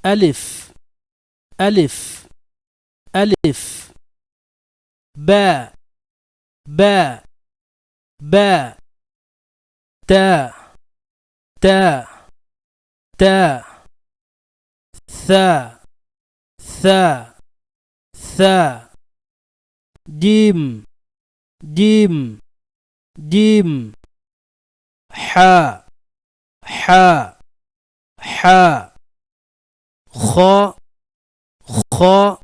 ألف ألف ألف باء باء باء تاء تاء تاء ثاء ثاء ثاء جيم جيم جيم حاء حاء حاء خاء خاء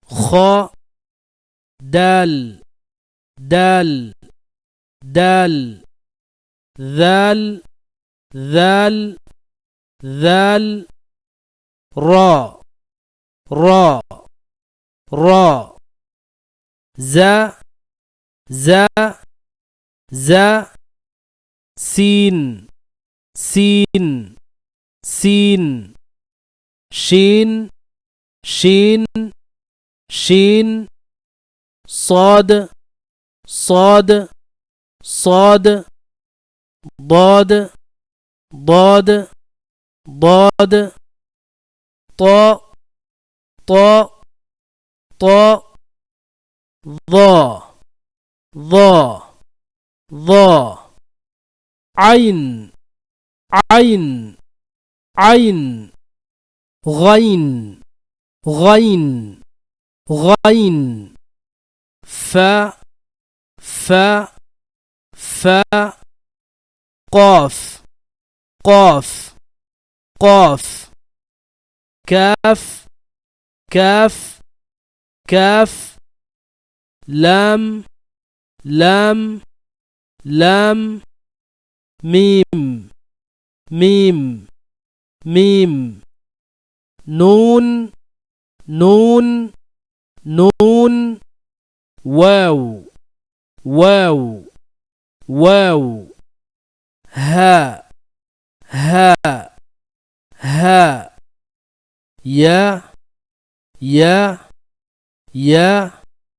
خاء دال دال دال ذال ذال ذال راء راء راء زا زا زا سين سين سين شين شين شين صاد صاد صاد ضاد ضاد ضاد طاء طاء طاء ضا ضا ضا عين عين عين غين غين غين فاء فاء فاء قاف قاف قاف كاف كاف كاف لام لام لام ميم ميم ميم نون نون نون واو واو واو ها ها ها يا يا يا